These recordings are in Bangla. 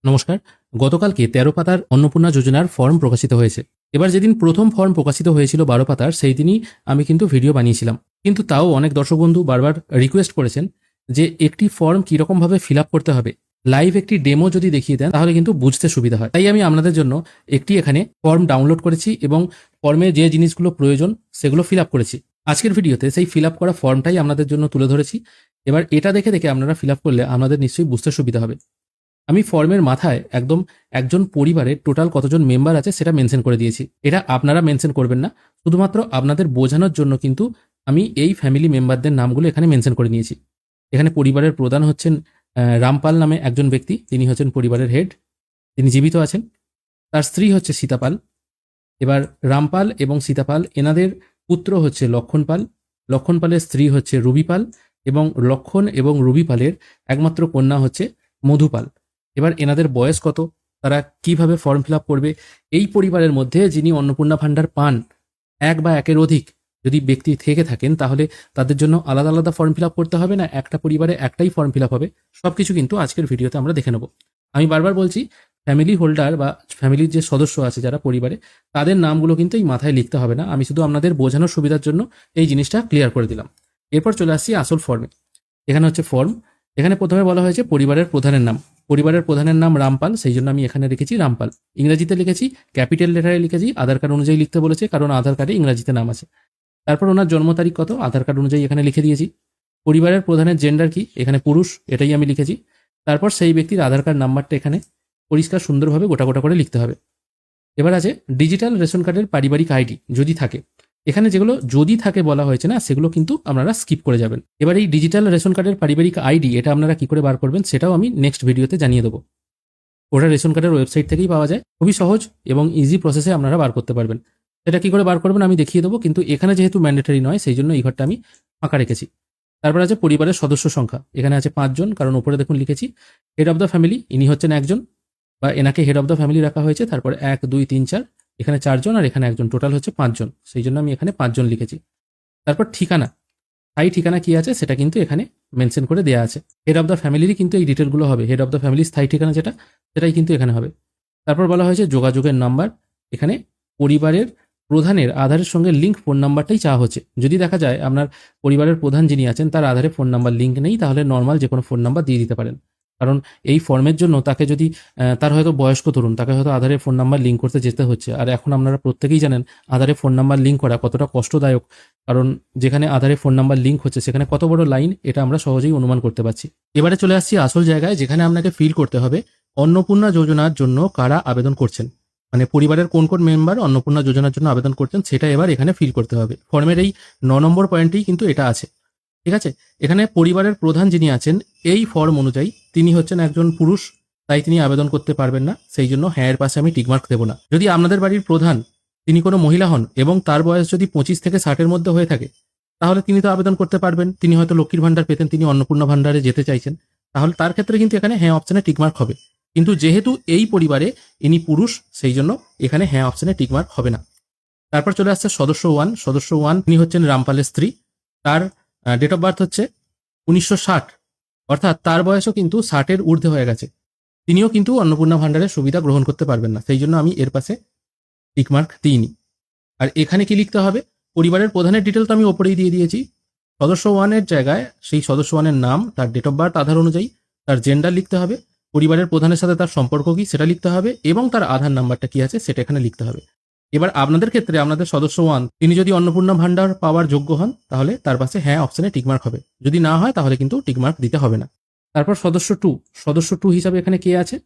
নমস্কার। গতকালকে ১৩ পাতার অন্নপূর্ণা যোজনার ফর্ম প্রকাশিত হয়েছে। এবার যেদিন প্রথম ফর্ম প্রকাশিত হয়েছিল ১২ পাতার, সেই দিনই আমি কিন্তু ভিডিও বানিয়েছিলাম। কিন্তু তাও অনেক দর্শক বন্ধু বারবার রিকোয়েস্ট করেছেন যে একটি ফর্ম কীরকমভাবে ফিল আপ করতে হবে, লাইভ একটি ডেমো যদি দেখিয়ে দেন তাহলে কিন্তু বুঝতে সুবিধা হয়। তাই আমি আপনাদের জন্য একটি এখানে ফর্ম ডাউনলোড করেছি এবং ফর্মে যে জিনিসগুলো প্রয়োজন সেগুলো ফিল আপ করেছি। আজকের ভিডিওতে সেই ফিল আপ করা ফর্মটাই আপনাদের জন্য তুলে ধরেছি। এবার এটা দেখে দেখে আপনারা ফিল আপ করলে আপনাদের নিশ্চয়ই বুঝতে সুবিধা হবে। আমি ফর্মের মাথায় একদম একজন পরিবারের টোটাল কতজন মেম্বার আছে সেটা মেনশন করে দিয়েছি। এটা আপনারা মেনশন করবেন না, শুধুমাত্র আপনাদের বোঝানোর জন্য কিন্তু আমি এই ফ্যামিলি মেম্বারদের নামগুলো এখানে মেনশন করে নিয়েছি। এখানে পরিবারের প্রধান হচ্ছেন রামপাল নামে একজন ব্যক্তি, তিনি হচ্ছেন পরিবারের হেড, তিনি জীবিত আছেন। তার স্ত্রী হচ্ছে সীতাপাল। এবার রামপাল এবং সীতাপাল এনাদের পুত্র হচ্ছে লক্ষণ পাল, লক্ষণ পালের স্ত্রী হচ্ছে রুবি পাল এবং লক্ষণ এবং রুবি পালের একমাত্র কন্যা হচ্ছে মধুপাল। এবার এনাদের বয়স কত, তারা কিভাবে ফর্ম ফিল আপ করবে, এই পরিবারের মধ্যে যিনি অন্নপূর্ণা ভাণ্ডার পান, এক বা একের অধিক যদি ব্যক্তি থেকে থাকেন তাহলে তাদের জন্য আলাদা আলাদা ফর্ম ফিল আপ করতে হবে না, একটা পরিবারে একটাই ফর্ম ফিল আপ হবে। সব কিছু কিন্তু আজকের ভিডিওতে আমরা দেখে নেব। আমি বারবার বলছি, ফ্যামিলি হোল্ডার বা ফ্যামিলির যে সদস্য আছে যারা পরিবারে, তাদের নামগুলো কিন্তু এই মাথায় লিখতে হবে না। আমি শুধু আপনাদের বোঝানোর সুবিধার জন্য এই জিনিসটা ক্লিয়ার করে দিলাম। এরপর চলে আসছি আসল ফর্মে। এখানে হচ্ছে ফর্ম। এখানে প্রথমে বলা হয়েছে পরিবারের প্রধানের নাম। পরিবারের প্রধানের নাম রামপাল, সেই জন্য আমি এখানে লিখেছি রামপাল। ইংরেজিতে লিখেছি, ক্যাপিটাল লেটারে লিখেছি, আধার কার্ড অনুযায়ী লিখতে বলেছে কারণ আধার কার্ডে ইংরেজিতে নাম আছে। তারপর ওনার জন্ম তারিখ কত, আধার কার্ড অনুযায়ী এখানে লিখে দিয়েছি। পরিবারের প্রধানের জেন্ডার কি, এখানে পুরুষ, এটাই আমি লিখেছি। তারপর সেই ব্যক্তির আধার কার্ড নাম্বারটা এখানে পরিষ্কার সুন্দরভাবে গোটা গোটা করে লিখতে হবে। এবার আছে ডিজিটাল রেশন কার্ডের পারিবারিক আইডি যদি থাকে। এখানে যেগুলো যদি থাকে বলা হয়েছে না, সেগুলো কিন্তু আপনারা স্কিপ করে যাবেন। এবার এই ডিজিটাল রেশন কার্ডের পারিবারিক আইডি এটা আপনারা কি করে বার করবেন সেটাও আমি নেক্সট ভিডিওতে জানিয়ে দেবো। ওটা রেশন কার্ডের ওয়েবসাইট থেকেই পাওয়া যায়, খুবই সহজ এবং ইজি প্রসেসে আপনারা বার করতে পারবেন। সেটা কি করে বার করবেন আমি দেখিয়ে দেবো, কিন্তু এখানে যেহেতু ম্যান্ডেটরি নয় সেই জন্য এই ঘরটা আমি ফাঁকা রেখেছি। তারপর আছে পরিবারের সদস্য সংখ্যা, এখানে আছে 5 জন, কারণ ওপরে দেখুন লিখেছি হেড অফ দ্য ফ্যামিলি, ইনি হচ্ছেন একজন বা এনাকে হেড অফ দ্য ফ্যামিলি রাখা হয়েছে। তারপর 1 2 3 4, এখানে 4 জন আর এখানে একজন, টোটাল হচ্ছে 5 জন, সেই জন্য আমি এখানে 5 জন লিখেছি। তারপর ঠিকানা, স্থায়ী ঠিকানা কি আছে সেটা কিন্তু এখানে মেনশন করে দেওয়া আছে। হেড অফ দ্য ফ্যামিলিরই কিন্তু এই ডিটেলগুলো হবে, হেড অফ দ্য ফ্যামিলির স্থায়ী ঠিকানা যেটা, সেটাই কিন্তু এখানে হবে। তারপর বলা হয়েছে যোগাযোগের নাম্বার, এখানে পরিবারের প্রধানের আধারের সঙ্গে লিঙ্ক ফোন নাম্বারটাই চাওয়া হচ্ছে। যদি দেখা যায় আপনার পরিবারের প্রধান যিনি আছেন তার আধারে ফোন নাম্বার লিঙ্ক নেই, তাহলে নর্মাল যে কোনো ফোন নাম্বার দিয়ে দিতে পারেন। কারণ এই ফর্মের জন্য তাকে যদি তার হয়তো বয়স্ক তরুণ, তাকে হয়তো আধারে ফোন নাম্বার লিঙ্ক করতে যেতে হচ্ছে। আর এখন আপনারা প্রত্যেকেই জানেন আধারে ফোন নাম্বার লিঙ্ক করা কতটা কষ্টদায়ক, কারণ যেখানে আধারে ফোন নাম্বার লিঙ্ক হচ্ছে সেখানে কত বড় লাইন এটা আমরা সহজেই অনুমান করতে পারছি। এবারে চলে আসছি আসল জায়গায়, যেখানে আপনাকে ফিল করতে হবে অন্নপূর্ণা যোজনার জন্য কারা আবেদন করছেন, মানে পরিবারের কোন কোন মেম্বার অন্নপূর্ণা যোজনার জন্য আবেদন করছেন সেটা এবার এখানে ফিল করতে হবে। ফর্মের এই 9 নম্বর পয়েন্টেই কিন্তু এটা আছে, ঠিক আছে। এখানে পরিবারের প্রধান যিনি আছেন এই ফর্ম অনুযায়ী তিনি হচ্ছেন একজন পুরুষ, তাই তিনি আবেদন করতে পারবেন না, সেই জন্য হ্যাঁ এর পাশে আমি টিকমার্ক দেবো না। যদি আপনাদের বাড়ির প্রধান তিনি কোনো মহিলা হন এবং তার বয়স যদি 25 থেকে 60-এর মধ্যে হয়ে থাকে তাহলে তিনি তো আবেদন করতে পারবেন। তিনি হয়তো লক্ষ্মীর ভাণ্ডার পেতেন, তিনি অন্নপূর্ণা ভাণ্ডারে যেতে চাইছেন, তাহলে তার ক্ষেত্রে কিন্তু এখানে হ্যাঁ অপশনে টিকমার্ক হবে। কিন্তু যেহেতু এই পরিবারে ইনি পুরুষ, সেই জন্য এখানে হ্যাঁ অপশনে টিকমার্ক হবে না। তারপর চলে আসছে সদস্য 1। সদস্য 1 তিনি হচ্ছেন রামপালের স্ত্রী, তার ডেট অফ বার্থ হচ্ছে 1960, অর্থাৎ তার বয়সও কিন্তু 60-এর ঊর্ধ্বে হয়ে গেছে। তিনিও কিন্তু অন্নপূর্ণা ভাণ্ডারের সুবিধা গ্রহণ করতে পারবেন না, সেই জন্য আমি এর পাশে টিকমার্ক দিইনি। আর এখানে কি লিখতে হবে, পরিবারের প্রধানের ডিটেল তো আমি ওপরেই দিয়ে দিয়েছি। সদস্য 1-এর জায়গায় সেই সদস্য 1-এর নাম, তার ডেট অফ বার্থ আধার অনুযায়ী, তার জেন্ডার লিখতে হবে, পরিবারের প্রধানের সাথে তার সম্পর্ক কি সেটা লিখতে হবে এবং তার আধার নাম্বারটা কি আছে সেটা এখানে লিখতে হবে। এবার আপনাদের ক্ষেত্রে আপনাদের সদস্য 1 তিনি যদি অন্নপূর্ণা ভাণ্ডার পাওয়ার যোগ্য হন তাহলে তার পাশে হ্যাঁ অপশনে টিকমার্ক হবে, যদি না হয় তাহলে কিন্তু টিকমার্ক দিতে হবে না। তারপর সদস্য 2, সদস্য 2 হিসাবে এখানে কে আছে,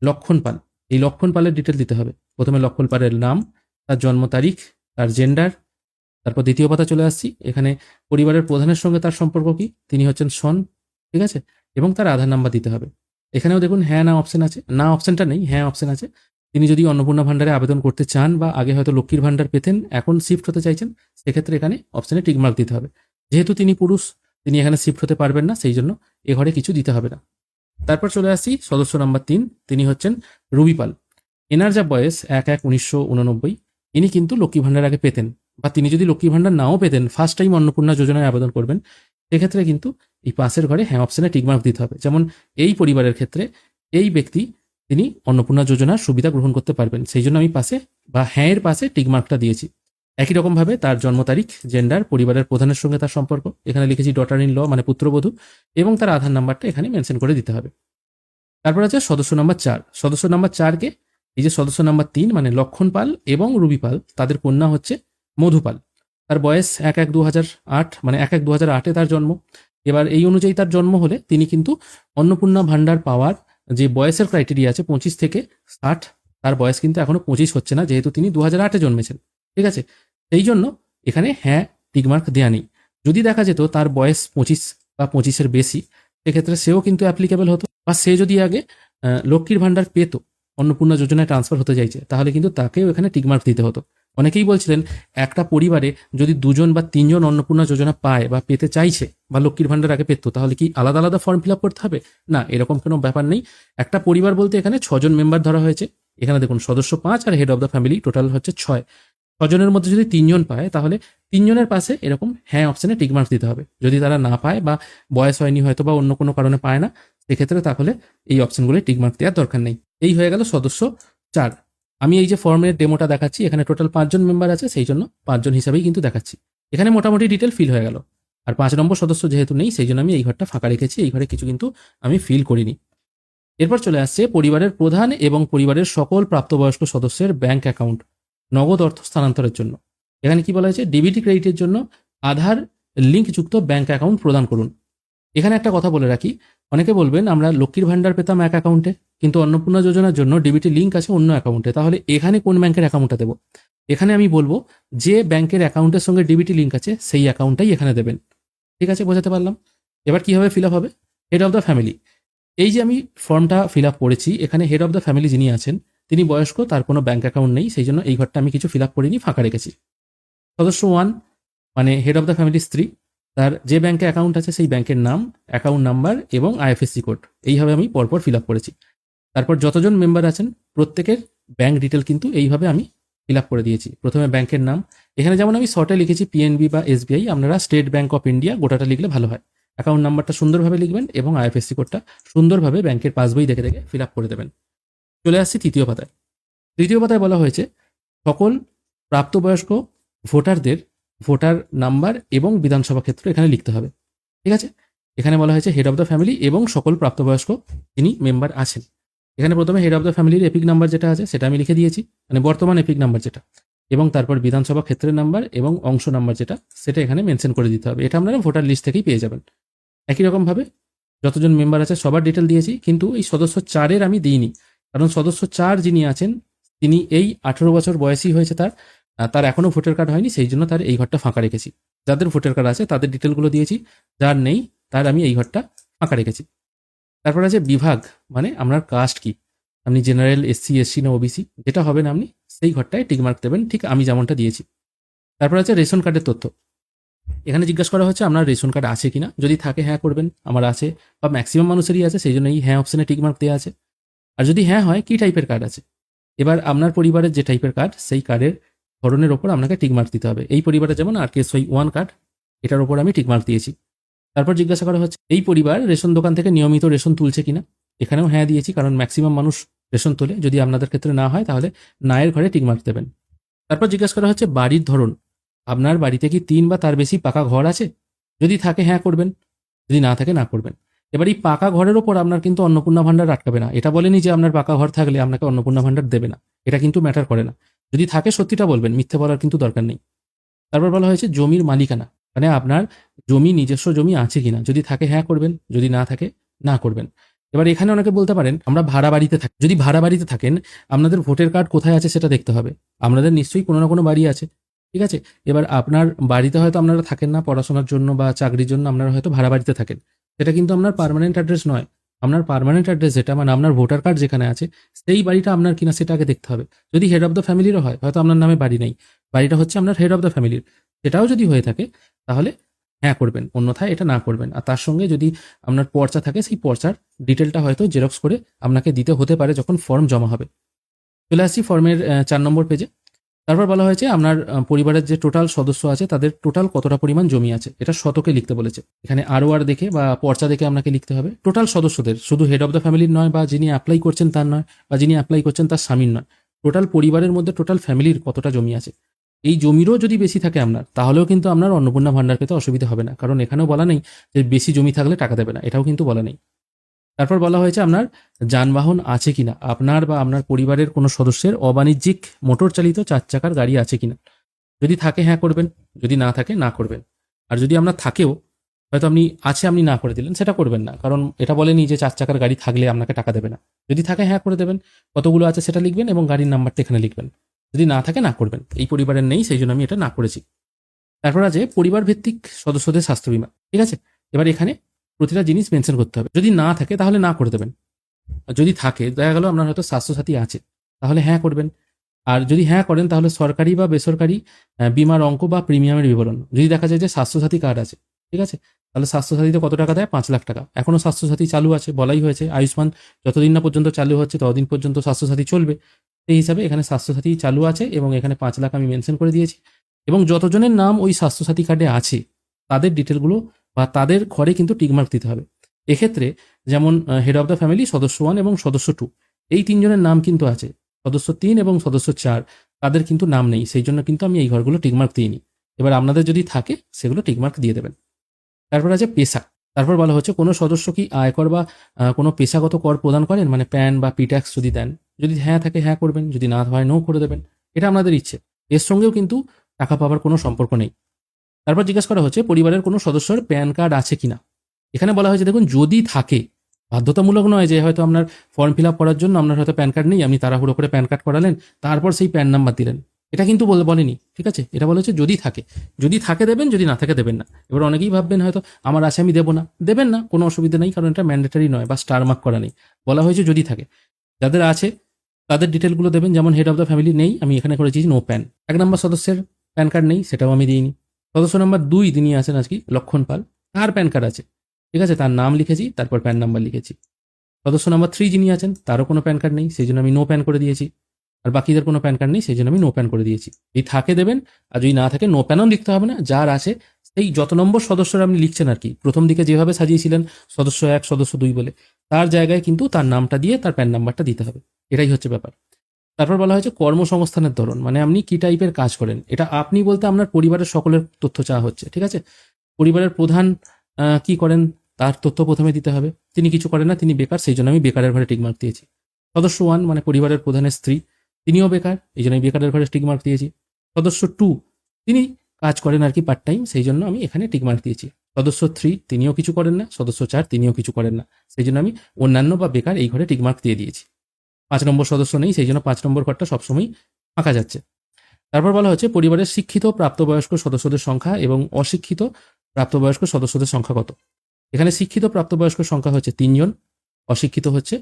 লক্ষণ পাল। এই লক্ষণ পালের ডিটেল দিতে হবে। প্রথমে লক্ষণ পালের নাম, তার জন্ম তারিখ, তার জেন্ডার। তারপর দ্বিতীয় পাতা চলে আসছি, এখানে পরিবারের প্রধানের সঙ্গে তার সম্পর্ক কি, তিনি হচ্ছেন সন, ঠিক আছে, এবং তার আধার নাম্বার দিতে হবে। এখানেও দেখুন হ্যাঁ না অপশন আছে, না অপশনটা নেই, হ্যাঁ অপশন আছে। তিনি যদি অন্নপূর্ণা ভাণ্ডারে আবেদন করতে চান বা আগে হয়তো লক্ষ্মীর ভাণ্ডার পেতেন, এখন শিফট হতে চাইছেন, সেক্ষেত্রে এখানে অপশনে টিকমার্ক দিতে হবে। যেহেতু তিনি পুরুষ, তিনি এখানে শিফট হতে পারবেন না, সেই জন্য এ ঘরে কিছু দিতে হবে না। তারপর চলে আসছি সদস্য নাম্বার 3, তিনি হচ্ছেন রুবি পাল। এনার যা বয়স 1/1/1989, ইনি কিন্তু লক্ষ্মী ভাণ্ডার আগে পেতেন, বা তিনি যদি লক্ষ্মী ভাণ্ডার নাও পেতেন, ফার্স্ট টাইম অন্নপূর্ণা যোজনায় আবেদন করবেন, সেক্ষেত্রে কিন্তু এই পাশের ঘরে হ্যাঁ অপশনে টিকমার্ক দিতে হবে। যেমন এই পরিবারের ক্ষেত্রে এই ব্যক্তি তিনি অন্নপূর্ণা যোজনার সুবিধা গ্রহণ করতে পারবেন। সেই জন্য আমি পাশে বা হ্যাঁ এর পাশে টিকমার্কটা দিয়েছি। একই রকমভাবে তার জন্ম তারিখ, জেন্ডার, পরিবারের প্রধানের সঙ্গে তার সম্পর্ক, এখানে লিখেছি ডটার ইন ল মানে পুত্রবধূ, এবং তার আধার নাম্বারটা এখানে মেনশন করে দিতে হবে। তারপর আছে সদস্য নাম্বার 4। সদস্য নাম্বার 4কে এই যে সদস্য নাম্বার 3 মানে লক্ষণ পাল এবং রুবি পাল, তাদের কন্যা হচ্ছে মধুপাল। তার বয়স 1/1/2008 মানে 1/1/2008 তার জন্ম। এবার এই অনুযায়ী তার জন্ম হলে তিনি কিন্তু অন্নপূর্ণা ভান্ডার পাওয়ার যে বয়সের ক্রাইটেরিয়া আছে 25 থেকে 60, তার বয়স কিন্তু এখনো 25 হচ্ছে না, যেহেতু তিনি 2008-এ জন্মেছেন। ঠিক আছে, এই জন্য এখানে হ্যাঁ টিকমার্ক দেওয়া নেই। যদি দেখা যেত তার বয়স 25 বা 25-এর বেশি, সেক্ষেত্রে সেও কিন্তু অ্যাপ্লিকেবল হতো। বা সে যদি আগে লক্ষ্মীর ভান্ডার পেত, অন্নপূর্ণা যোজনায় ট্রান্সফার হতে চাইছে, তাহলে কিন্তু তাকেও এখানে টিকমার্ক দিতে হতো। অনেকেই বলছিলেন একটা পরিবারে যদি 2জন বা 3জন অন্নপূর্ণা যোজনা পায় বা পেতে চাইছে বা লক্ষ্মীর ভান্ডার আগে পেত, তাহলে কি আলাদা আলাদা ফর্ম ফিল আপ করতে হবে? না, এরকম কোনো ব্যাপার নেই। একটা পরিবার বলতে এখানে 6জন মেম্বার ধরা হয়েছে। এখানে দেখুন সদস্য 5 আর head of the family total হচ্ছে 6। 6জনের মধ্যে যদি 3জন পায়, তাহলে 3জনের পাশে এরকম হ্যাঁ অপশনে টিকমার্ক দিতে হবে। যদি তারা না পায় বা বয়স হয়নি হয়তো বা অন্য কোনো কারণে পায় না, সেক্ষেত্রে তাহলে এই অপশনগুলো টিকমার্ক দেওয়ার দরকার নেই। এই হয়ে গেল সদস্য 4। আমি এই যে ফর্মের ডেমোটা দেখাচ্ছি, এখানে টোটাল 5জন মেম্বার আছে, সেই জন্য 5জন হিসাবেই কিন্তু দেখাচ্ছি। এখানে মোটামুটি ডিটেল ফিল হয়ে গেল। আর 5 নম্বর সদস্য যেহেতু নেই, সেই জন্য আমি এই ঘরটা ফাঁকা রেখেছি। এই ঘরে কিছু কিন্তু আমি ফিল করিনি। এরপর চলে আসছে পরিবারের প্রধান এবং পরিবারের সকল প্রাপ্তবয়স্ক সদস্যের ব্যাংক অ্যাকাউন্ট নগদ অর্থ স্থানান্তরের জন্য। এখানে কি বলা হয়েছে? ডিবিটি ক্রেডিটের জন্য আধার লিঙ্কযুক্ত ব্যাংক অ্যাকাউন্ট প্রদান করুন। এখানে একটা কথা বলে রাখি, অনেকে বলবেন আমরা লক্ষ্মীর ভান্ডার পেতাম এক অ্যাকাউন্টে, কিন্তু অন্নপূর্ণা যোজনার জন্য ডিবিটি লিঙ্ক আছে অন্য অ্যাকাউন্টে, তাহলে এখানে কোন ব্যাংকের অ্যাকাউন্টটা দেবো? এখানে আমি বলবো যে ব্যাংকের অ্যাকাউন্টের সঙ্গে ডিবিটি লিঙ্ক আছে সেই অ্যাকাউন্টটাই এখানে দেবেন। ঠিক আছে, বোঝাতে পারলাম? এবার কিভাবে ফিল আপ হবে? Head of the family. এই যে আমি ফর্মটা ফিল আপ করেছি, এখানে হেড অফ দ্য ফ্যামিলি যিনি আছেন তিনি বয়স্ক, তার কোনো ব্যাংক অ্যাকাউন্ট নেই, সেই জন্য এই ঘরটা আমি কিছু ফিল আপ করিনি, ফাঁকা রেখেছি। সদস্য 1 মানে হেড অফ দ্য ফ্যামিলির স্ত্রী, তার যে ব্যাংকে অ্যাকাউন্ট আছে সেই ব্যাংকের নাম, অ্যাকাউন্ট নাম্বার এবং আইএফএসসি কোড এইভাবে আমি পরপর ফিল আপ করেছি। তারপর যতজন মেম্বার আছেন প্রত্যেকের ব্যাংক ডিটেল কিন্তু এইভাবে আমি ফিল আপ করে দিয়েছি। প্রথমে ব্যাংকের নাম, এখানে যেমন আমি শর্টে লিখেছি পিএনবি বা এসবিআই, আপনারা স্টেট ব্যাংক অফ ইন্ডিয়া গোটাটা লিখলে ভালো হয়। অ্যাকাউন্ট নাম্বারটা সুন্দরভাবে লিখবেন এবং আইএফএসসি কোডটা সুন্দরভাবে ব্যাংকের পাসবই দেখে দেখে ফিল আপ করে দেবেন। চলে আসছি তৃতীয় পাতায়। তৃতীয় পাতায় বলা হয়েছে সকল প্রাপ্তবয়স্ক ভোটারদের ভোটার নাম্বার এবং বিধানসভা ক্ষেত্র এখানে লিখতে হবে। ঠিক আছে, এখানে বলা হয়েছে হেড অফ দ্য ফ্যামিলি এবং সকল প্রাপ্তবয়স্ক যিনি মেম্বার আছেন। এখানে প্রথমে হেড অফ দ্য ফ্যামিলির এপিক নাম্বার যেটা আছে সেটা আমি লিখে দিয়েছি, মানে বর্তমান এপিক নাম্বার যেটা, এবং তারপর বিধানসভা ক্ষেত্রের নাম্বার এবং অংশ নাম্বার যেটা, সেটা এখানে মেনশন করে দিতে হবে। এটা আপনারা ভোটার লিস্ট থেকেই পেয়ে যাবেন। একই রকমভাবে যতজন মেম্বার আছে সবার ডিটেল দিয়েছি, কিন্তু এই সদস্য 4-এর আমি দিইনি, কারণ সদস্য 4 যিনি আছেন তিনি এই 18 বছর বয়সী হয়েছে, তার এখনো ভোটার কার্ড হয়নি, সেই জন্য তার এই ঘরটা ফাঁকা রেখেছি। যাদের ভোটার কার্ড আছে তাদের ডিটেলগুলো দিয়েছি, যার নেই তার আমি এই ঘরটা ফাঁকা রেখেছি। তারপর আছে বিভাগ, মানে আপনার কাস্ট কি, আপনি জেনারেল, এসসি, এসসি না ওবিসি, যেটা হবেন আপনি সেই ঘরটায় টিকমার্ক দেবেন, ঠিক আমি যেমনটা দিয়েছি। তারপর আছে রেশন কার্ডের তথ্য। এখানে জিজ্ঞাসা করা হচ্ছে আপনার রেশন কার্ড আছে কিনা, যদি থাকে হ্যাঁ করবেন, আমার আছে বা ম্যাক্সিমাম মানুষেরই আছে, সেই জন্য এই হ্যাঁ অপশনে টিকমার্ক দেওয়া আছে। আর যদি হ্যাঁ হয় কি টাইপের কার্ড আছে, এবার আপনার পরিবারের যে টাইপের কার্ড সেই কার্ডের ধরনের ওপর আপনাকে টিকমার্ক দিতে হবে। এই পরিবারে যেমন RKSY 1 কার্ড, এটার ওপর আমি টিকমার্ক দিয়েছি। তারপর জিজ্ঞাসা করা হচ্ছে এই পরিবার রেশন দোকান থেকে নিয়মিত রেশন তুলছে কিনা, এখানেও হ্যাঁ দিয়েছি, কারণ ম্যাক্সিমাম মানুষ রেশন তোলে। যদি আপনাদের ক্ষেত্রে না হয় তাহলে না এর ঘরে টিকমার্ক দেবেন। তারপর জিজ্ঞাসা করা হচ্ছে বাড়ির ধরন, আপনার বাড়িতে কি 3 বা তার বেশি পাকা ঘর আছে, যদি থাকে হ্যাঁ করবেন, যদি না থাকে না করবেন। এবার এই পাকা ঘরের ওপর আপনার কিন্তু অন্নপূর্ণা ভান্ডার আটকাবে না। এটা বলেনি যে আপনার পাকা ঘর থাকলে আপনাকে অন্নপূর্ণা ভান্ডার দেবে না, এটা কিন্তু ম্যাটার করে না। যদি থাকে সত্যিটা বলবেন, মিথ্যে বলার কিন্তু দরকার নেই। তারপর বলা হয়েছে জমির মালিকানা, মানে আপনার জমি নিজস্ব জমি আছে কিনা, যদি থাকে হ্যাঁ করবেন, যদি না থাকে না করবেন। এবার এখানে অনেকে বলতে পারেন আমরা ভাড়া বাড়িতে থাকি, যদি ভাড়া বাড়িতে থাকেন আপনাদের ভোটার কার্ড কোথায় আছে সেটা দেখতে হবে। আপনাদের নিশ্চয়ই কোনো না কোনো বাড়ি আছে, ঠিক আছে। এবার আপনার বাড়িতে হয়তো আপনারা থাকেন না, পড়াশোনার জন্য বা চাকরির জন্য আপনারা হয়তো ভাড়া বাড়িতে থাকেন, সেটা কিন্তু আপনার পার্মানেন্ট অ্যাড্রেস নয়। আপনার পার্মানেন্ট অ্যাড্রেস যেটা, মানে আপনার ভোটার কার্ড যেখানে আছে সেই বাড়িটা আপনার কিনা সেটা আগে দেখতে হবে। যদি হেড অফ দ্য ফ্যামিলিরও হয়, হয়তো আপনার নামে বাড়ি নেই, বাড়িটা হচ্ছে আপনার হেড অফ দ্য ফ্যামিলির, সেটাও যদি হয়ে থাকে তাহলে হ্যাঁ করবেন, অন্যথায় এটা না করবেন। আর তার সঙ্গে যদি আপনার পর্চা থাকে, সেই পর্চার ডিটেলটা হয়তো জেরক্স করে আপনাকে দিতে হতে পারে যখন ফর্ম জমা হবে। চলে আসছি ফর্মের 4 নম্বর পেজে। তারপর বলা হয়েছে আপনার পরিবারের যে টোটাল সদস্য আছে তাদের টোটাল কতটা পরিমাণ জমি আছে, এটা শতকে লিখতে বলেছে। এখানে আর দেখে বা পর্চা দেখে আপনাকে লিখতে হবে টোটাল সদস্যদের, শুধু হেড অফ দ্য ফ্যামিলির নয় বা যিনি অ্যাপ্লাই করছেন তার নয়, বা যিনি অ্যাপ্লাই করছেন তার স্বামীর নয়, টোটাল পরিবারের মধ্যে টোটাল ফ্যামিলির কতটা জমি আছে। এই জমিরও যদি বেশি থাকে আপনার, তাহলেও কিন্তু আপনার অন্নপূর্ণা ভাণ্ডার পেতে অসুবিধা হবে না, কারণ এখানেও বলা নেই যে বেশি জমি থাকলে টাকা দেবে না, এটাও কিন্তু বলা নেই। তারপর বলা হয়েছে আপনার যানবাহন আছে কিনা, আপনার বা আপনার পরিবারের কোনো সদস্যের অবাণিজ্যিক মোটর চালিত 4 চাকার গাড়ি আছে কিনা। যদি থাকে হ্যাঁ করবেন, যদি না থাকে না করবেন। আর যদি আপনার থাকেও, হয়তো আপনি আছে আপনি না করে দিলেন, সেটা করবেন না, কারণ এটা বলেনি যে 4 চাকার গাড়ি থাকলে আপনাকে টাকা দেবে না। যদি থাকে হ্যাঁ করে দেবেন, কতগুলো আছে সেটা লিখবেন এবং গাড়ির নাম্বারটা এখানে লিখবেন। যদি না থাকে না করবেন। এই পরিবারের নেই, সেই জন্য আমি এটা না করেছি। তারপর আছে পরিবার ভিত্তিক সদস্যদের স্বাস্থ্য বীমা, ঠিক আছে। এবার এখানে প্রতিটা জিনিস মেনশন করতে হবে। যদি না থাকে তাহলে না করে দেবেন, আর যদি থাকে, দেখা গেল আপনার হয়তো স্বাস্থ্যসাথী আছে, তাহলে হ্যাঁ করবেন। আর যদি হ্যাঁ করেন তাহলে সরকারি বা বেসরকারি বীমার অঙ্ক বা প্রিমিয়ামের বিবরণ। যদি দেখা যায় যে স্বাস্থ্যসাথী কার্ড আছে, ঠিক আছে, তাহলে স্বাস্থ্যসাথীতে কত টাকা দেয়, 5 লাখ টাকা। এখনো স্বাস্থ্যসাথী চালু আছে, বলাই হয়েছে আয়ুষ্মান যতদিন না পর্যন্ত চালু হচ্ছে ততদিন পর্যন্ত স্বাস্থ্যসাথী চলবে। সেই হিসাবে এখানে স্বাস্থ্যসাথী চালু আছে এবং এখানে 5 লাখ আমি মেনশন করে দিয়েছি। এবং যতজনের নাম ওই স্বাস্থ্যসাথী কার্ডে আছে তাদের ডিটেলগুলো বা তাদের ঘরে কিন্তু টিকমার্ক দিতে হবে। এক্ষেত্রে যেমন হেড অফ দ্য ফ্যামিলি, সদস্য 1 এবং সদস্য 2, এই 3 জনের নাম কিন্তু আছে। সদস্য 3 এবং সদস্য 4 তাদের কিন্তু নাম নেই, সেই জন্য কিন্তু আমি এই ঘরগুলো টিকমার্ক দিইনি। এবার আপনাদের যদি থাকে সেগুলো টিকমার্ক দিয়ে দেবেন। তারপর আছে পেশা। তারপর বলা হচ্ছে কোনো সদস্য কি আয়কর বা কোনো পেশাগত কর প্রদান করেন, মানে প্যান বা পিট্যাক্স যদি দেন। যদি হ্যাঁ থাকে হ্যাঁ করবেন, যদি না হয় নো করে দেবেন। এটা আপনাদের ইচ্ছে, এর সঙ্গেও কিন্তু টাকা পাওয়ার কোনো সম্পর্ক নেই। তারপর জিজ্ঞাসা করা হচ্ছে পরিবারের কোনো সদস্যর প্যান কার্ড আছে কিনা। এখানে বলা হয়েছে দেখুন, যদি থাকে, বাধ্যতামূলক নয় যে হয়তো আপনার ফর্ম ফিল আপ করার জন্য আপনার হয়তো প্যান কার্ড নেই, আপনি তাড়াহুড়ো করে প্যান কার্ড করালেন, তারপর সেই প্যান নাম্বার দিলেন, এটা কিন্তু বলেনি, ঠিক আছে। এটা বলা হচ্ছে যদি থাকে, যদি থাকে দেবেন, যদি না থাকে দেবেন না। এবার অনেকেই ভাববেন হয়তো আমার আছে আমি দেবো না, দেবেন না, কোনো অসুবিধা নেই, কারণ এটা ম্যান্ডেটারি নয় বা স্টার মার্ক করা নেই। বলা হয়েছে যদি থাকে। যাদের আছে তাদের ডিটেলগুলো দেবেন, যেমন হেড অফ দ্য ফ্যামিলি নেই, আমি এখানে করেছি নো প্যান। 1 নম্বর সদস্যের প্যান কার্ড নেই, সেটাও আমি দিইনি। সদস্য নম্বর 2 যিনি আছেন আজকে, লক্ষণ পাল, তার প্যান কার্ড আছে, ঠিক আছে, তার নাম লিখেছি, তারপর প্যান নাম্বার লিখেছি। সদস্য নম্বর 3 যিনি আছেন, তারও কোনো প্যান কার্ড নেই, সেই জন্য আমি নো প্যান করে দিয়েছি। আর বাকিদের কোনো প্যান কার্ড নেই, সেই জন্য আমি নো প্যান করে দিয়েছি। এই থাকে দেবেন, আর যদি না থাকে নো প্যানও লিখতে হবে না। যার আছে এই যত নম্বর সদস্যরা আপনি লিখছেন আর কি, প্রথম দিকে যেভাবে সাজিয়েছিলেন সদস্য 1 সদস্য 2 বলে, তার জায়গায় কিন্তু তার নামটা দিয়ে তার প্যান নাম্বারটা দিতে হবে। এটাই হচ্ছে ব্যাপার। তারপর বলা হয়েছে কর্মসংস্থানের ধরন, মানে আপনি কি টাইপের কাজ করেন। এটা আপনি বলতে আপনার পরিবারের সকলের তথ্য চাওয়া হচ্ছে, ঠিক আছে। পরিবারের প্রধান কি করেন তার তথ্য প্রথমে দিতে হবে। তিনি কিছু করেন না, তিনি বেকার, সেই জন্য আমি বেকারের ঘরে টিকমার্ক দিয়েছি। সদস্য 1 মানে পরিবারের প্রধানের স্ত্রী, তিনিও বেকার, এই জন্য আমি বেকারের ঘরে টিকমার্ক দিয়েছি। সদস্য 2 তিনি কাজ করেন আর কি পার্ট টাইম, সেই জন্য আমি এখানে টিকমার্ক দিয়েছি। সদস্য 3 তিনিও কিছু করেন না। সদস্য 4 তিনিও কিছু করেন না, সেই জন্য আমি অন্যান্য বা বেকার এই ঘরে টিকমার্ক দিয়ে দিয়েছি। 5 নম্বর সদস্য নেই, সেই জন্য 5 নম্বর ঘরটা সবসময় ফাঁকা যাচ্ছে। তারপর বলা হচ্ছে পরিবারের শিক্ষিত প্রাপ্তবয়স্ক সদস্যদের সংখ্যা এবং অশিক্ষিত প্রাপ্তবয়স্ক সদস্যদের সংখ্যা কত। এখানে শিক্ষিত প্রাপ্তবয়স্ক সংখ্যা হচ্ছে 3 জন, অশিক্ষিত হচ্ছে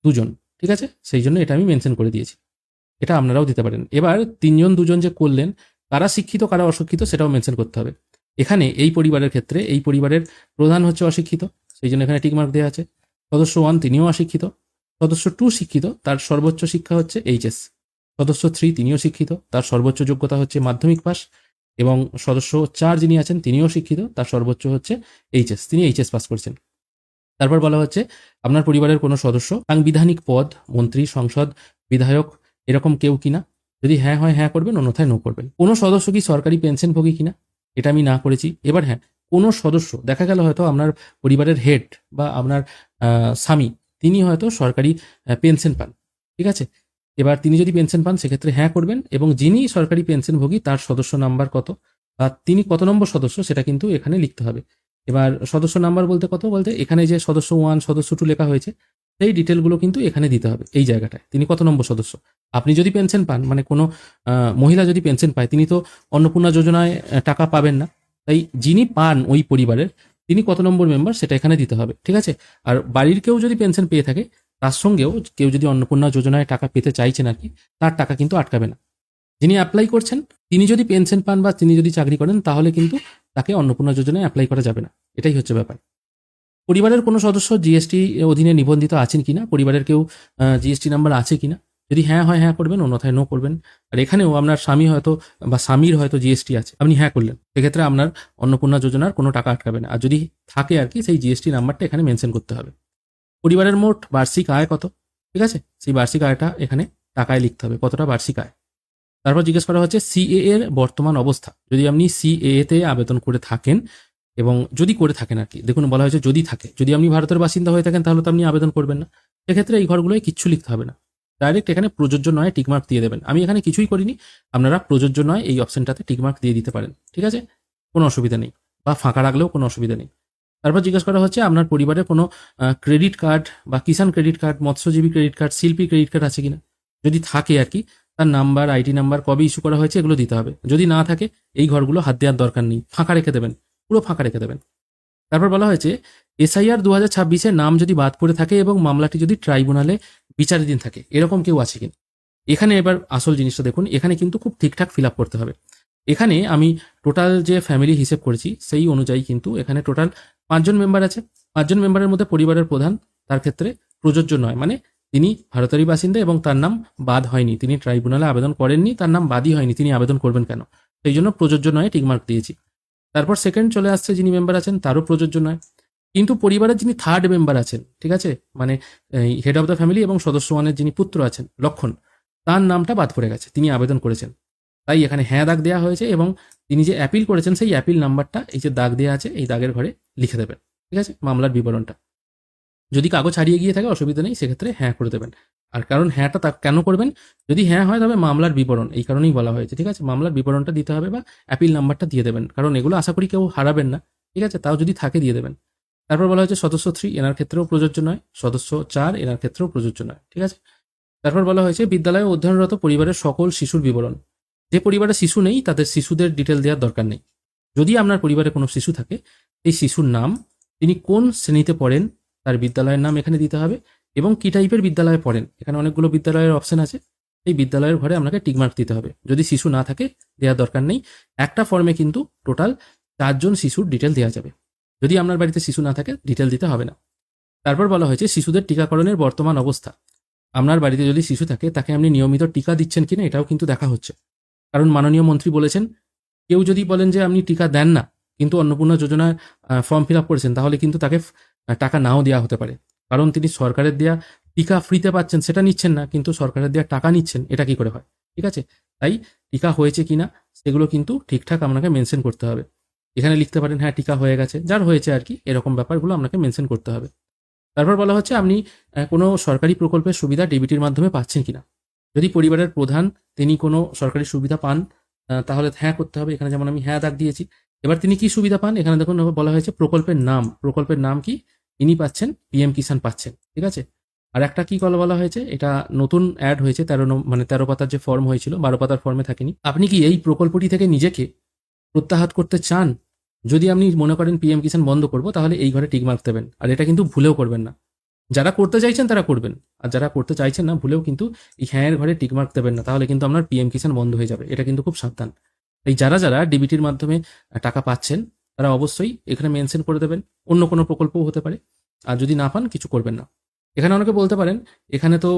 2 জন, ঠিক আছে, সেই জন্য এটা আমি মেনশন করে দিয়েছি। এটা আপনারাও দিতে পারেন। এবার 3 জন 2 জন যে করলেন, কারা শিক্ষিত কারা অশিক্ষিত সেটাও মেনশন করতে হবে। এখানে এই পরিবারের ক্ষেত্রে এই পরিবারের প্রধান হচ্ছে অশিক্ষিত, সেই জন্য এখানে টিকমার্ক দেওয়া আছে। সদস্য 1 তিনিও অশিক্ষিত। সদস্য 2 শিক্ষিত, তার সর্বোচ্চ শিক্ষা হচ্ছে এইচএস। সদস্য 3 তিনিও শিক্ষিত, তার সর্বোচ্চ যোগ্যতা হচ্ছে মাধ্যমিক পাস। এবং সদস্য 4 যিনি আছেন তিনিও শিক্ষিত, তার সর্বোচ্চ হচ্ছে এইচএস, তিনি এইচএস পাস করছেন। তারপর বলা হচ্ছে আপনার পরিবারের কোনো সদস্য সাংবিধানিক পদ, মন্ত্রী, সংসদ, বিধায়ক এরকম কেউ কিনা। যদি হ্যাঁ হয় হ্যাঁ করবেন, অন্যথায় নো করবেন। কোনো সদস্য কি সরকারি পেনশনভোগী কিনা, এটা আমি না করেছি। এবার হ্যাঁ, কোনো সদস্য দেখা গেল হয়তো আপনার পরিবারের হেড বা আপনার স্বামী, তিনি হয়তো সরকারি পেনশন পান, ঠিক আছে। এবার তিনি যদি পেনশন পান সেক্ষেত্রে হ্যাঁ করবেন, এবং যিনি সরকারি পেনশনভোগী তার সদস্য নাম্বার কত বা তিনি কত নম্বর সদস্য সেটা কিন্তু এখানে লিখতে হবে। এবার সদস্য নাম্বার বলতে কত বলতে এখানে যে সদস্য 1 সদস্য 2 লেখা হয়েছে সেই ডিটেলগুলো কিন্তু এখানে দিতে হবে এই জায়গাটায়, তিনি কত নম্বর সদস্য। আপনি যদি পেনশন পান, মানে কোনো মহিলা যদি পেনশন পায়, তিনি তো অন্নপূর্ণা যোজনায় টাকা পাবেন না, তাই যিনি পান ওই পরিবারের তিনি কত নম্বর মেম্বার সেটা এখানে দিতে হবে, ঠিক আছে। আর বাড়ির কেউ যদি পেনশন পেয়ে থাকে, তার সঙ্গেও কেউ যদি অন্নপূর্ণা যোজনায় টাকা পেতে চাইছেন আর কি, তার টাকা কিন্তু আটকাবে না। যিনি অ্যাপ্লাই করছেন তিনি যদি পেনশন পান বা তিনি যদি চাকরি করেন, তাহলে কিন্তু তাকে অন্নপূর্ণা যোজনায় অ্যাপ্লাই করা যাবে না, এটাই হচ্ছে ব্যাপার। পরিবারের কোনো সদস্য জিএসটি অধীনে নিবন্ধিত আছেন কিনা, পরিবারের কেউ জিএসটি নাম্বার আছে কিনা, যদি হ্যাঁ হয় হ্যাঁ করবেন, অন্যথায় নো করবেন। আর এখানেও আপনার স্বামী হয়তো বা স্বামীর হয়তো জিএসটি আছে, আপনি হ্যাঁ করলেন, সেক্ষেত্রে আপনার অন্নপূর্ণা যোজনার কোনো টাকা আটকাবে না। আর যদি থাকে আর কি, সেই জিএসটি নাম্বারটা এখানে মেনশন করতে হবে। পরিবারের মোট বার্ষিক আয় কত, ঠিক আছে, সেই বার্ষিক আয়টা এখানে টাকায় লিখতে হবে, কতটা বার্ষিক আয়। তারপর জিজ্ঞেস করা হচ্ছে সিএ এর বর্তমান অবস্থা। যদি আপনি সিএ তে আবেদন করে থাকেন, এবং যদি করে থাকেন আর কি, দেখুন বলা হয়েছে যদি থাকে, যদি আপনি ভারতের বাসিন্দা হয়ে থাকেন তাহলে তো আপনি আবেদন করবেন না, সেক্ষেত্রে এই ঘরগুলোয় কিচ্ছু লিখতে হবে না, ডাইরেক্ট এখানে প্রযোজ্য নয় টিকমার্ক দিয়ে দেবেন। আমি এখানে কিছুই করিনি, আপনারা প্রযোজ্য নয় এই অপশনটাতে টিকমার্ক দিয়ে দিতে পারেন, ঠিক আছে, কোনো অসুবিধা নেই, বা ফাঁকা রাখলেও কোনো অসুবিধা নেই। তারপর জিজ্ঞেস করা হচ্ছে আপনার পরিবারে কোনো ক্রেডিট কার্ড বা কিষাণ ক্রেডিট কার্ড, মৎস্যজীবী ক্রেডিট কার্ড, শিল্পী ক্রেডিট কার্ড আছে কিনা। যদি থাকে আর কি, তার নাম্বার, আইডি নাম্বার, কবে ইস্যু করা হয়েছে, এগুলো দিতে হবে। যদি না থাকে এই ঘরগুলো হাত দেওয়ার দরকার নেই, ফাঁকা রেখে দেবেন, পুরো ফাঁকা রেখে দেবেন। তারপর বলা হয়েছে এসআইআর 2026 নাম যদি বাদ পড়ে থাকে এবং মামলাটি যদি ট্রাইব্যুনালে বিচারাধীন থাকে, এরকম কেউ আছে কিনা। এখানে এবার আসল জিনিসটা দেখুন, এখানে কিন্তু খুব ঠিকঠাক ফিল আপ করতে হবে। এখানে আমি টোটাল যে ফ্যামিলি হিসেব করেছি সেই অনুযায়ী কিন্তু এখানে টোটাল 5জন মেম্বার আছে। 5জন মেম্বারের মধ্যে পরিবারের প্রধান তার ক্ষেত্রে প্রযোজ্য নয়, মানে তিনি ভারতেরই বাসিন্দা এবং তার নাম বাদ হয়নি, তিনি ট্রাইব্যুনালে আবেদন করেননি, তার নাম বাদই হয়নি, তিনি আবেদন করবেন কেন, সেই জন্য প্রযোজ্য নয় টিকমার্ক দিয়েছি। তারপর সেকেন্ড চলে আসছে যিনি মেম্বার আছেন, তারও প্রযোজ্য নয়। কিন্তু পরিবারের যিনি থার্ড মেম্বার আছেন, ঠিক আছে, মানে হেড অফ দ্য ফ্যামিলি এবং সদস্য ওয়ানের যিনি পুত্র আছেন লক্ষণ, তার নামটা বাদ পড়ে গেছে, তিনি আবেদন করেছেন, তাই এখানে হ্যাঁ দাগ দেওয়া হয়েছে, এবং তিনি যে অ্যাপিল করেছেন সেই অ্যাপিল নাম্বারটা এই যে দাগ দেওয়া আছে এই দাগের ঘরে লিখে দেবেন, ঠিক আছে, মামলার বিবরণটা। যদি কাগজ হারিয়ে গিয়ে থাকে অসুবিধা নেই, সেক্ষেত্রে হ্যাঁ করে দেবেন। আর কারণ হ্যাঁটা কেন করবেন, যদি হ্যাঁ হয় তবে মামলার বিবরণ, এই কারণেই বলা হয়েছে, ঠিক আছে, মামলার বিবরণটা দিতে হবে বা অ্যাপিল নাম্বারটা দিয়ে দেবেন, কারণ এগুলো আশা করি কেউ হারাবেন না, ঠিক আছে, তাও যদি থাকে দিয়ে দেবেন। তারপর বলা হয়েছে সদস্য 3 এনার ক্ষেত্রেও প্রযোজ্য নয়, সদস্য 4 এনার ক্ষেত্রেও প্রযোজ্য নয়, ঠিক আছে। তারপর বলা হয়েছে বিদ্যালয়ে অধ্যয়নরত পরিবারের সকল শিশুর বিবরণ। যে পরিবারে শিশু নেই তাদের শিশুদের ডিটেল দেওয়ার দরকার নেই। যদি আপনার পরিবারে কোনো শিশু থাকে, এই শিশুর নাম, তিনি কোন শ্রেণীতে পড়েন, তার বিদ্যালয়ের নাম এখানে দিতে হবে, এবং কি টাইপের বিদ্যালয়ে পড়েন, এখানে অনেকগুলো বিদ্যালয়ের অপশন আছে, এই বিদ্যালয়ের ঘরে আপনাকে টিকমার্ক দিতে হবে। যদি শিশু না থাকে দেওয়ার দরকার নেই, একটা ফর্মে কিন্তু টোটাল 4জন শিশুর ডিটেল দেওয়া যাবে। যদি আপনার বাড়িতে শিশু না থাকে ডিটেল দিতে হবে না। তারপর বলা হয়েছে শিশুদের টিকাকরণের বর্তমান অবস্থা। আপনার বাড়িতে যদি শিশু থাকে তাকে আপনি নিয়মিত টিকা দিচ্ছেন কিনা এটাও কিন্তু দেখা হচ্ছে, কারণ মাননীয় মন্ত্রী বলেছেন কেউ যদি বলেন যে আপনি টিকা দেন না কিন্তু অন্নপূর্ণা যোজনায় ফর্ম ফিল আপ করেছেন, তাহলে কিন্তু তাকে টাকা নাও দেওয়া হতে পারে, কারণ তিনি সরকারের দেওয়া টিকা ফ্রিতে পাচ্ছেন সেটা নিচ্ছেন না, কিন্তু সরকারের দেওয়া টাকা নিচ্ছেন, এটা কি করে হয়, ঠিক আছে। তাই টিকা হয়েছে কিনা সেগুলো কিন্তু ঠিকঠাক আপনাকে মেনশন করতে হবে। এখানে লিখতে পারেন হ্যাঁ টিকা হয়ে গেছে, যার হয়েছে আর কি, এরকম ব্যাপারগুলো আপনাকে মেনশন করতে হবে। তারপর বলা হচ্ছে আপনি কোনো সরকারি প্রকল্পের সুবিধা ডিবিটির মাধ্যমে পাচ্ছেন কিনা। যদি পরিবারের প্রধান তিনি কোনো সরকারি সুবিধা পান, তাহলে হ্যাঁ করতে হবে, এখানে যেমন আমি হ্যাঁ দাগ দিয়েছি। এবার তিনি কি সুবিধা পান, এখানে দেখুন বলা হয়েছে প্রকল্পের নাম, প্রকল্পের নাম কি, ইনি পাচ্ছেন পিএম কিষাণ পাচ্ছেন, ঠিক আছে। আর একটা কি বলা হয়েছে, এটা নতুন অ্যাড হয়েছে, 13 পাতার যে ফর্ম হয়েছিল 12 পাতার ফর্মে থাকেনি। আপনি কি এই প্রকল্পটি থেকে নিজেকে প্রত্যাহার করতে চান। যদি আপনি মনে করেন পিএম কিষাণ বন্ধ করব, তাহলে এই ঘরে টিক মার্ক দেবেন, আর এটা কিন্তু ভুলেও করবেন না। যারা করতে চাইছেন তারা করবেন, আর যারা করতে চাইছেন না ভুলেও কিন্তু এই হ্যাঁয়ের ঘরে টিক মার্ক দেবেন না, তাহলে কিন্তু আপনার পিএম কিষাণ বন্ধ হয়ে যাবে, এটা কিন্তু খুব সাবধান। এই যারা যারা ডিবিটির মাধ্যমে টাকা পাচ্ছেন তারা অবশ্যই এখানে মেনশন করে দেবেন, অন্য কোনো প্রকল্পও হতে পারে, আর যদি না পান কিছু করবেন না। এখানে অনেকে বলতে পারেন এখানে তো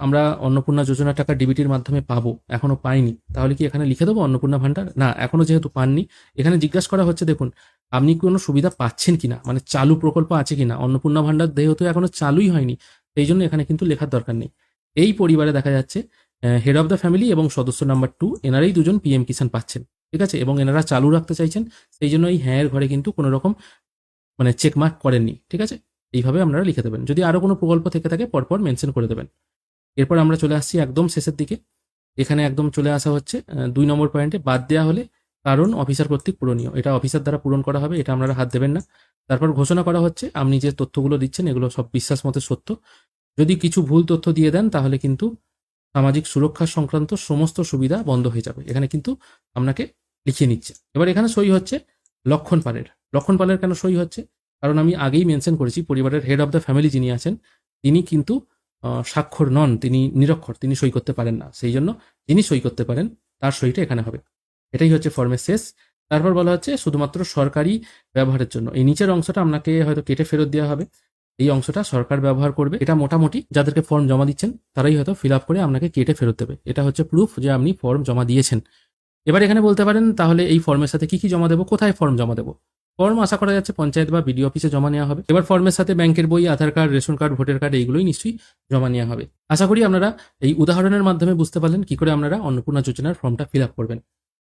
আমরা অন্নপূর্ণা যোজনার টাকা ডিবিটির মাধ্যমে পাবো, এখনো পাইনি, তাহলে কি এখানে লিখে দেবো অন্নপূর্ণা ভান্ডার, না এখনো যেহেতু পাননি এখানে জিজ্ঞাসা করা হচ্ছে দেখুন আপনি কোনো সুবিধা পাচ্ছেন কিনা, মানে চালু প্রকল্প আছে কিনা। অন্নপূর্ণা ভান্ডার যেহেতু এখনো চালুই হয়নি, সেই জন্য এখানে কিন্তু লেখার দরকার নেই। এই পরিবারে দেখা যাচ্ছে হেড অফ দ্য ফ্যামিলি এবং সদস্য নাম্বার 2 এনারাই দুজন পিএম কিষাণ পাচ্ছেন, ঠিক আছে, এবং এনারা চালু রাখতে চাইছেন, সেই জন্য এই হ্যাঁ এর ঘরে কিন্তু কোনো রকম মানে চেকমার্ক করেননি, ঠিক আছে। এইভাবে আপনারা লিখে দেবেন, যদি আরও কোনো প্রকল্প থেকে থাকে পরপর মেনশন করে দেবেন। এরপর আমরা চলে আসছি একদম শেষের দিকে, এখানে একদম চলে আসা হচ্ছে 2 নম্বর পয়েন্টে, বাদ দেওয়া হলে কারণ অফিসার কর্তৃক পূরণীয়, এটা অফিসার দ্বারা পূরণ করা হবে, এটা আপনারা হাত দেবেন না। তারপর ঘোষণা করা হচ্ছে আপনি যে তথ্যগুলো দিচ্ছেন এগুলো সব বিশ্বাস মতে সত্য, যদি কিছু ভুল তথ্য দিয়ে দেন তাহলে কিন্তু সামাজিক সুরক্ষা সংক্রান্ত সমস্ত সুবিধা বন্ধ হয়ে যাবে, এখানে কিন্তু আপনাকে লিখিয়ে নিচ্ছে। এবার এখানে সই হচ্ছে লক্ষণ পালের। লক্ষণ পালের কেন সই হচ্ছে, কারণ আমি আগেই মেনশন করেছি পরিবারের হেড অফ দ্য ফ্যামিলি যিনি আছেন তিনি কিন্তু স্বাক্ষর নন, তিনি নিরক্ষর, তিনি সই করতে পারেন না, সেই জন্য যিনি সই করতে পারেন তার সইটা এখানে হবে। এটাই হচ্ছে ফর্মের শেষ। তারপর বলা হচ্ছে শুধুমাত্র সরকারি ব্যবহারের জন্য, এই নিচের অংশটা আপনাকে হয়তো কেটে ফেরত দেওয়া হবে, এই অংশটা সরকার ব্যবহার করবে। এটা মোটামুটি যাদেরকে ফর্ম জমা দিচ্ছেন তারাই হয়তো ফিল আপ করে আপনাকে কেটে ফেরত দেবে। এটা হচ্ছে প্রুফ যে আপনি ফর্ম জমা দিয়েছেন। এবার এখানে বলতে পারেন তাহলে এই ফর্মের সাথে কি কি জমা দেবো, কোথায় ফর্ম জমা দেবো? ফর্ম আশা করা যাচ্ছে পঞ্চায়েত বা বিডিও অফিসে জমা নেওয়া হবে। এবার ফর্মের সাথে ব্যাংকের বই, Aadhaar card, ration card, voter card এইগুলোই নিশ্চয়ই জমা নেওয়া হবে। আশা করি আপনারা এই উদাহরণের মাধ্যমে বুঝতে পারলেন কি করে আপনারা অন্নপূর্ণা যোজনার ফর্মটা ফিল আপ করবেন।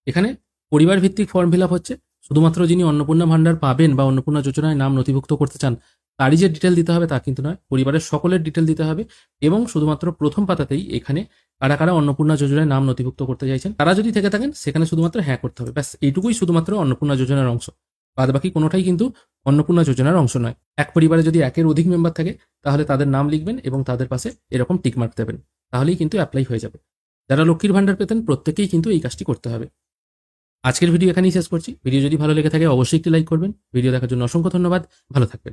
এখানে পরিবার ভিত্তিক ফর্ম ফিল আপ হচ্ছে। শুধুমাত্র যিনি অন্নপূর্ণা ভান্ডার পাবেন বা অন্নপূর্ণা যোজনায় নাম নথিভুক্ত করতে চান তারই যে ডিটেল দিতে হবে তা কিন্তু নয়, পরিবারের সকলের ডিটেল দিতে হবে। এবং শুধুমাত্র প্রথম পাতাতেই এখানে কারা কারা অন্নপূর্ণা যোজনায় নাম নথিভুক্ত করতে চাইছেন তারা যদি থেকে থাকেন সেখানে শুধুমাত্র হ্যাঁ করতে হবে। ব্যাস এইটুকুই শুধুমাত্র অন্নপূর্ণা যোজনার অংশ। বাদবাকি কোনোটাই কিন্তু অন্নপূর্ণা যোজনার অংশ নয়। এক পরিবারে যদি একের অধিক মেম্বার থাকে তাহলে তাদের নাম লিখবেন এবং তাদের পাশে এরকম টিক মার্ক দেবেন, তাহলেই কিন্তু অ্যাপ্লাই হয়ে যাবে। যারা লক্ষ্মীর ভান্ডার পেতেন প্রত্যেকেই কিন্তু এই কাজটি করতে হবে। আজকের ভিডিও এখানেই শেষ করছি। ভিডিও যদি ভালো লেগে থাকে অবশ্যই একটি লাইক করবেন। ভিডিও দেখার জন্য অসংখ্য ধন্যবাদ। ভালো থাকবেন।